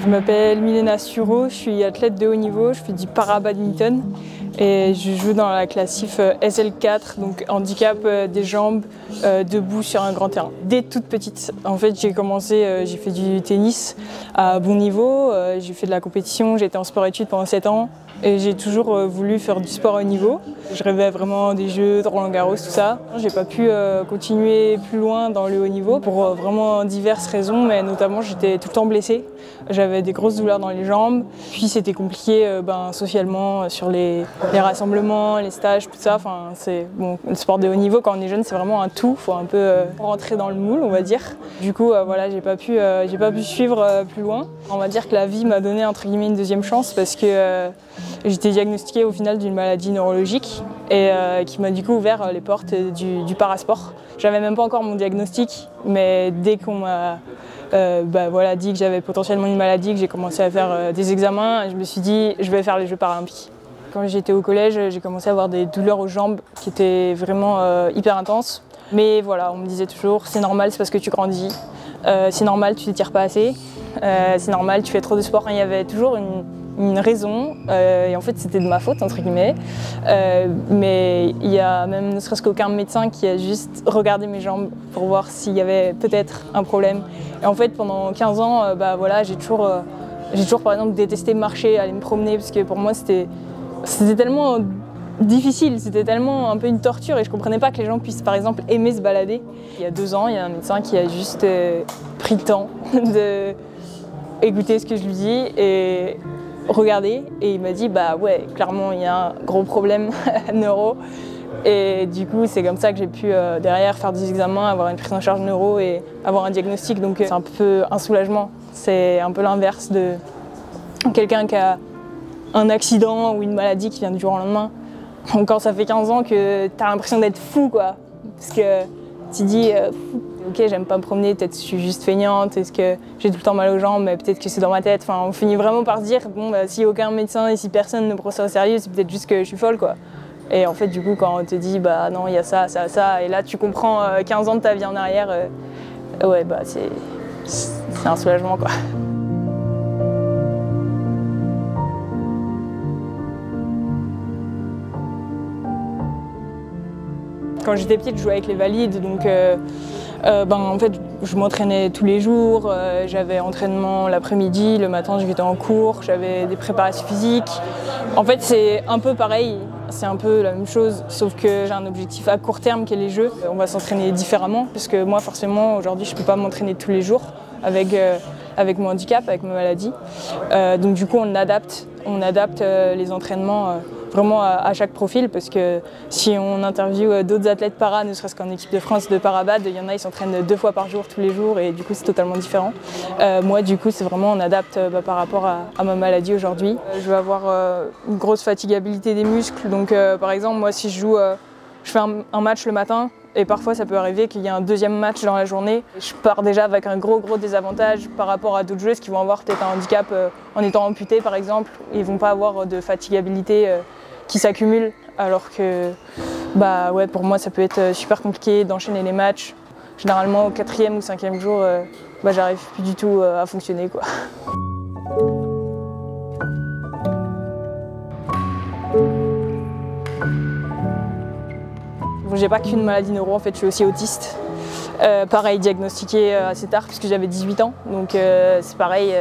Je m'appelle Milena Suro, je suis athlète de haut niveau, je fais du para-badminton et je joue dans la classif SL4, donc handicap des jambes, debout sur un grand terrain. Dès toute petite, en fait, j'ai commencé, j'ai fait du tennis à bon niveau, j'ai fait de la compétition, j'ai été en sport-études pendant 7 ans et j'ai toujours voulu faire du sport à haut niveau. Je rêvais vraiment des Jeux, de Roland-Garros, tout ça. J'ai pas pu continuer plus loin dans le haut niveau pour vraiment diverses raisons, mais notamment j'étais tout le temps blessée. J'avais des grosses douleurs dans les jambes, puis c'était compliqué socialement sur les rassemblements, les stages, tout ça. Enfin, bon, le sport de haut niveau quand on est jeune, c'est vraiment un tout. Il faut un peu rentrer dans le moule, on va dire. Du coup, voilà, j'ai pas pu suivre plus loin. On va dire que la vie m'a donné entre guillemets une deuxième chance parce que j'étais diagnostiquée au final d'une maladie neurologique et qui m'a du coup ouvert les portes du parasport. J'avais même pas encore mon diagnostic, mais dès qu'on m'a voilà, dit que j'avais potentiellement une maladie, que j'ai commencé à faire des examens, je me suis dit je vais faire les Jeux paralympiques. Quand j'étais au collège, j'ai commencé à avoir des douleurs aux jambes qui étaient vraiment hyper intenses. Mais voilà, on me disait toujours c'est normal, c'est parce que tu grandis, c'est normal, tu t'étires pas assez, c'est normal, tu fais trop de sport. Il y avait toujours une raison, et en fait c'était de ma faute entre guillemets, mais il y a même ne serait-ce qu'aucun médecin qui a juste regardé mes jambes pour voir s'il y avait peut-être un problème. Et en fait pendant 15 ans, voilà, j'ai toujours par exemple détesté marcher, aller me promener, parce que pour moi c'était tellement difficile, c'était tellement un peu une torture et je comprenais pas que les gens puissent par exemple aimer se balader. Il y a 2 ans, il y a un médecin qui a juste pris le temps d'écouter ce que je lui dis et regarder, et il m'a dit bah ouais, clairement il y a un gros problème neuro, et du coup c'est comme ça que j'ai pu derrière faire des examens, avoir une prise en charge neuro et avoir un diagnostic. Donc c'est un peu un soulagement, c'est un peu l'inverse de quelqu'un qui a un accident ou une maladie qui vient du jour au lendemain. Quand ça fait 15 ans que tu as l'impression d'être fou quoi, parce que tu dis ok, j'aime pas me promener, peut-être que je suis juste feignante, est-ce que j'ai tout le temps mal aux jambes, mais peut-être que c'est dans ma tête. Enfin, on finit vraiment par se dire bon si aucun médecin et si personne ne prend ça au sérieux, c'est peut-être juste que je suis folle quoi. Et en fait du coup quand on te dit bah non, il y a ça, ça, ça, et là tu comprends 15 ans de ta vie en arrière, ouais bah c'est un soulagement quoi. Quand j'étais petite, je jouais avec les valides, donc en fait, je m'entraînais tous les jours, j'avais entraînement l'après-midi, le matin j'étais en cours, j'avais des préparations physiques. En fait, c'est un peu pareil, c'est un peu la même chose, sauf que j'ai un objectif à court terme qui est les Jeux. On va s'entraîner différemment, parce que moi, forcément, aujourd'hui, je ne peux pas m'entraîner tous les jours avec mon handicap, avec ma maladie. Donc du coup, on adapte les entraînements vraiment à chaque profil, parce que si on interviewe d'autres athlètes para, ne serait-ce qu'en équipe de France de parabad, il y en a, ils s'entraînent 2 fois par jour, tous les jours, et du coup c'est totalement différent. Moi du coup c'est vraiment, on adapte par rapport à ma maladie aujourd'hui. Je vais avoir une grosse fatigabilité des muscles, donc par exemple moi si je fais un match le matin, et parfois ça peut arriver qu'il y ait un deuxième match dans la journée. Je pars déjà avec un gros désavantage par rapport à d'autres joueuses qui vont avoir peut-être un handicap en étant amputées par exemple. Ils ne vont pas avoir de fatigabilité qui s'accumule, alors que ouais, pour moi ça peut être super compliqué d'enchaîner les matchs. Généralement au 4e ou 5e jour, j'arrive plus du tout à fonctionner quoi. J'ai pas qu'une maladie neuro, en fait je suis aussi autiste. Pareil, diagnostiqué assez tard puisque j'avais 18 ans, donc c'est pareil.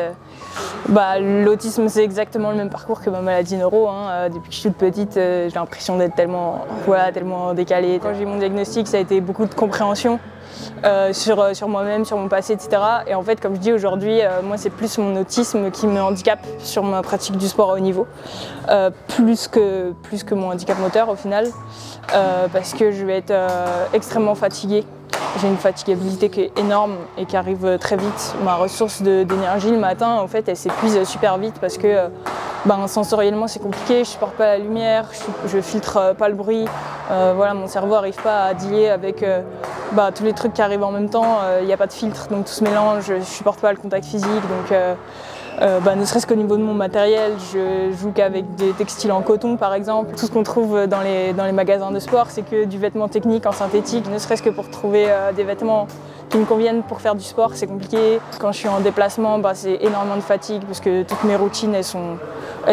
L'autisme c'est exactement le même parcours que ma maladie neuro. Depuis que je suis toute petite, j'ai l'impression d'être tellement décalée. Quand j'ai eu mon diagnostic, ça a été beaucoup de compréhension sur moi-même, sur mon passé, etc. Et en fait, comme je dis aujourd'hui, moi c'est plus mon autisme qui me handicape sur ma pratique du sport à haut niveau, plus que mon handicap moteur au final, parce que je vais être extrêmement fatiguée. J'ai une fatigabilité qui est énorme et qui arrive très vite. Ma ressource d'énergie le matin, en fait, elle s'épuise super vite parce que sensoriellement c'est compliqué, je supporte pas la lumière, je filtre pas le bruit. Voilà, mon cerveau n'arrive pas à dealer avec tous les trucs qui arrivent en même temps. Il n'y a pas de filtre, donc tout se mélange, je supporte pas le contact physique. Donc Ne serait-ce qu'au niveau de mon matériel, je joue qu'avec des textiles en coton par exemple. Tout ce qu'on trouve dans les magasins de sport, c'est que du vêtement technique en synthétique. Ne serait-ce que pour trouver des vêtements qui me conviennent pour faire du sport, c'est compliqué. Quand je suis en déplacement, c'est énormément de fatigue parce que toutes mes routines elles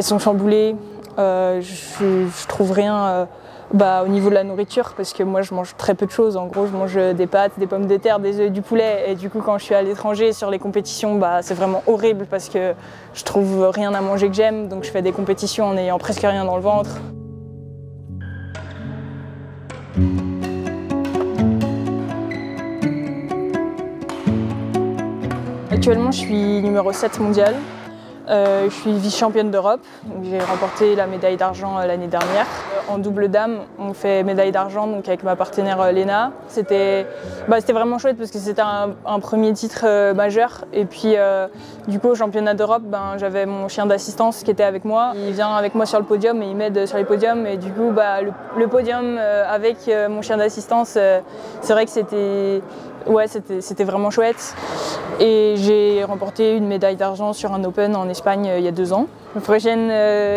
sont chamboulées. Je trouve rien au niveau de la nourriture parce que moi je mange très peu de choses. En gros, je mange des pâtes, des pommes de terre, des œufs, du poulet. Et du coup, quand je suis à l'étranger sur les compétitions, c'est vraiment horrible parce que je trouve rien à manger que j'aime. Donc je fais des compétitions en ayant presque rien dans le ventre. Actuellement, je suis numéro 7 mondial. Je suis vice-championne d'Europe. J'ai remporté la médaille d'argent l'année dernière. En double dame, on fait médaille d'argent avec ma partenaire Léna. C'était vraiment chouette parce que c'était un premier titre majeur. Et puis du coup au championnat d'Europe, j'avais mon chien d'assistance qui était avec moi. Il vient avec moi sur le podium et il m'aide sur les podiums. Et du coup le podium avec mon chien d'assistance, c'est vrai que c'était vraiment chouette. Et j'ai remporté une médaille d'argent sur un Open en Espagne il y a 2 ans. La prochaine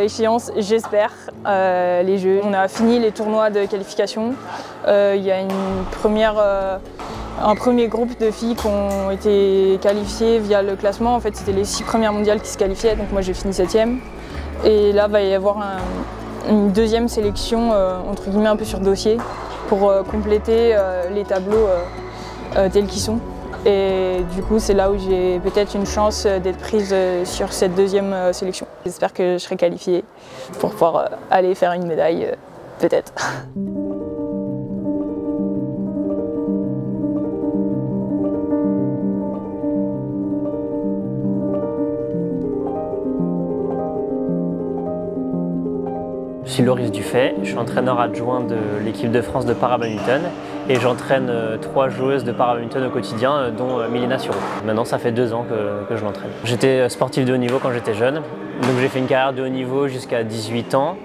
échéance, j'espère, les Jeux. On a fini les tournois de qualification. Il y a un premier groupe de filles qui ont été qualifiées via le classement. En fait, c'était les 6 premières mondiales qui se qualifiaient, donc moi j'ai fini 7e. Et là, il va y avoir une deuxième sélection, entre guillemets, un peu sur dossier, pour compléter les tableaux tels qu'ils sont. Et du coup, c'est là où j'ai peut-être une chance d'être prise sur cette deuxième sélection. J'espère que je serai qualifiée pour pouvoir aller faire une médaille, peut-être. Je suis Loris Dufay, je suis entraîneur adjoint de l'équipe de France de para-badminton et j'entraîne 3 joueuses de para-badminton au quotidien, dont Milena Suro. Maintenant, ça fait 2 ans que je l'entraîne. J'étais sportif de haut niveau quand j'étais jeune, donc j'ai fait une carrière de haut niveau jusqu'à 18 ans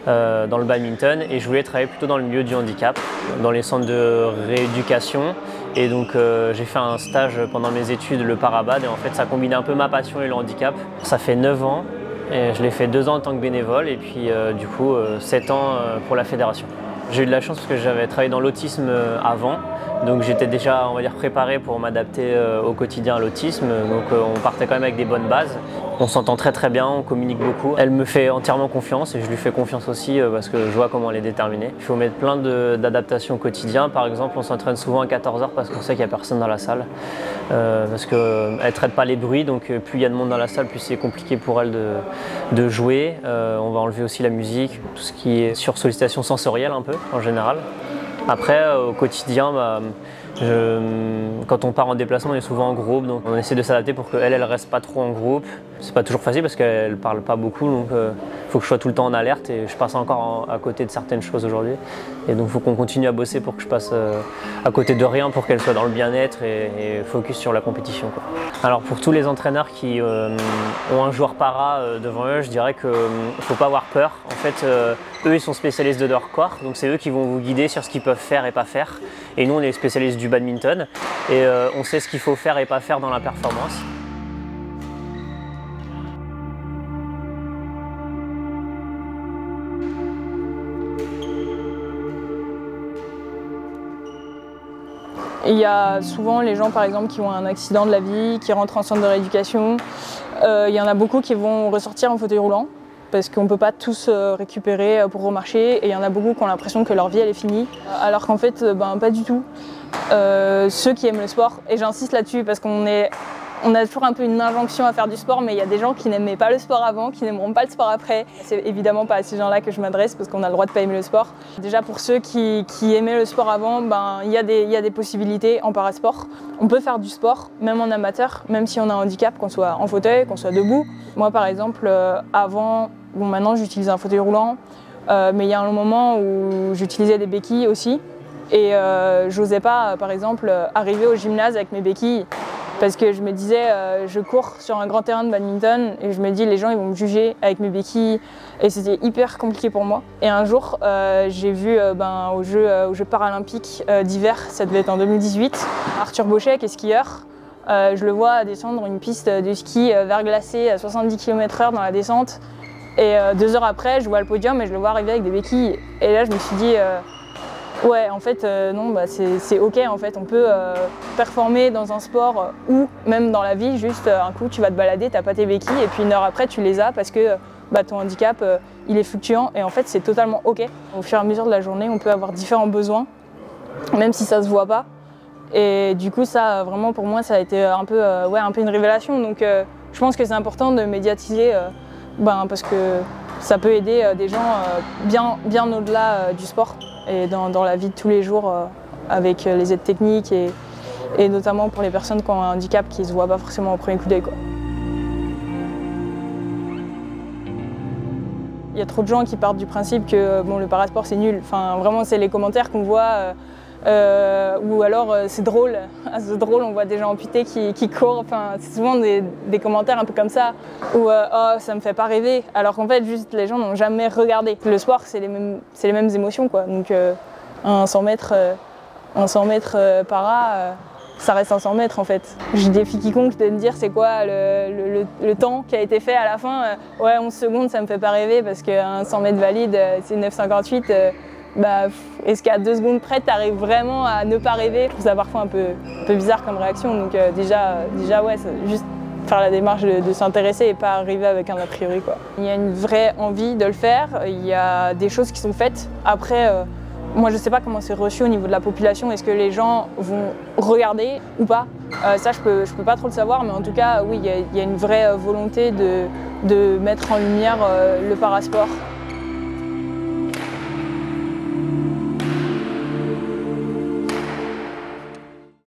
dans le badminton et je voulais travailler plutôt dans le milieu du handicap, dans les centres de rééducation. Et donc j'ai fait un stage pendant mes études, le para-bad, et en fait ça combinait un peu ma passion et le handicap. Ça fait 9 ans. Et je l'ai fait 2 ans en tant que bénévole et puis du coup 7 ans pour la fédération. J'ai eu de la chance parce que j'avais travaillé dans l'autisme avant, donc j'étais déjà, on va dire, préparé pour m'adapter au quotidien à l'autisme. Donc on partait quand même avec des bonnes bases. On s'entend très très bien, on communique beaucoup. Elle me fait entièrement confiance et je lui fais confiance aussi parce que je vois comment elle est déterminée. Il faut mettre plein d'adaptations au quotidien. Par exemple, on s'entraîne souvent à 14h parce qu'on sait qu'il n'y a personne dans la salle. Parce qu'elle ne traite pas les bruits, donc plus il y a de monde dans la salle, plus c'est compliqué pour elle de jouer. On va enlever aussi la musique, tout ce qui est sur sollicitation sensorielle un peu en général. Après, au quotidien, quand on part en déplacement, on est souvent en groupe, donc on essaie de s'adapter pour qu'elle reste pas trop en groupe. C'est pas toujours facile parce qu'elle parle pas beaucoup, donc faut que je sois tout le temps en alerte et je passe encore à côté de certaines choses aujourd'hui. Et donc il faut qu'on continue à bosser pour que je passe à côté de rien pour qu'elle soit dans le bien-être et focus sur la compétition, quoi. Alors pour tous les entraîneurs qui ont un joueur para devant eux, je dirais qu'il ne faut pas avoir peur. En fait, eux ils sont spécialistes de leur corps, donc c'est eux qui vont vous guider sur ce qu'ils peuvent faire et pas faire. Et nous on est spécialistes du badminton et on sait ce qu'il faut faire et pas faire dans la performance. Il y a souvent les gens par exemple qui ont un accident de la vie, qui rentrent en centre de rééducation. Il y en a beaucoup qui vont ressortir en fauteuil roulant parce qu'on ne peut pas tous récupérer pour remarcher et il y en a beaucoup qui ont l'impression que leur vie elle est finie alors qu'en fait pas du tout. Ceux qui aiment le sport, et j'insiste là-dessus parce qu'on a toujours un peu une injonction à faire du sport, mais il y a des gens qui n'aimaient pas le sport avant, qui n'aimeront pas le sport après. C'est évidemment pas à ces gens-là que je m'adresse parce qu'on a le droit de pas aimer le sport. Déjà pour ceux qui aimaient le sport avant, il y a des possibilités en parasport. On peut faire du sport, même en amateur, même si on a un handicap, qu'on soit en fauteuil, qu'on soit debout. Moi par exemple, maintenant j'utilise un fauteuil roulant, mais il y a un moment où j'utilisais des béquilles aussi. Et j'osais pas, par exemple, arriver au gymnase avec mes béquilles parce que je me disais, je cours sur un grand terrain de badminton et je me dis, les gens ils vont me juger avec mes béquilles et c'était hyper compliqué pour moi. Et un jour, j'ai vu aux Jeux paralympiques d'hiver, ça devait être en 2018, Arthur Bauchet qui est skieur, je le vois descendre une piste de ski verglacée à 70 km/h dans la descente. Et 2 heures après, je vois le podium et je le vois arriver avec des béquilles. Et là, je me suis dit, ouais, en fait, non, bah, c'est ok. En fait, on peut performer dans un sport ou même dans la vie. Juste un coup, tu vas te balader, t'as pas tes béquilles, et puis 1 heure après, tu les as parce que bah, ton handicap, il est fluctuant. Et en fait, c'est totalement ok. Au fur et à mesure de la journée, on peut avoir différents besoins, même si ça se voit pas. Et du coup, ça, vraiment, pour moi, ça a été un peu une révélation. Donc, je pense que c'est important de médiatiser, parce que ça peut aider des gens bien au-delà du sport et dans la vie de tous les jours avec les aides techniques et notamment pour les personnes qui ont un handicap qui ne se voient pas forcément au premier coup d'œil, quoi. Il y a trop de gens qui partent du principe que le parasport c'est nul. Enfin, vraiment, c'est les commentaires qu'on voit. Ou alors c'est drôle, on voit des gens amputés qui courent, enfin, c'est souvent des commentaires un peu comme ça, ou oh, ça me fait pas rêver, alors qu'en fait juste les gens n'ont jamais regardé. Le sport c'est les mêmes émotions, quoi. Donc un 100 mètres para, ça reste un 100 mètres en fait. Je défie quiconque de me dire c'est quoi le temps qui a été fait à la fin. Ouais, 11 secondes ça me fait pas rêver parce qu'un 100 mètres valide c'est 9,58. Est-ce qu'à 2 secondes près, tu arrives vraiment à ne pas rêver? Je trouve ça parfois un peu bizarre comme réaction. Donc déjà ouais, juste faire la démarche de s'intéresser et pas arriver avec un a priori, quoi. Il y a une vraie envie de le faire, il y a des choses qui sont faites. Après, moi je sais pas comment c'est reçu au niveau de la population, est-ce que les gens vont regarder ou pas? Ça je peux pas trop le savoir, mais en tout cas oui, il y a une vraie volonté de mettre en lumière le parasport.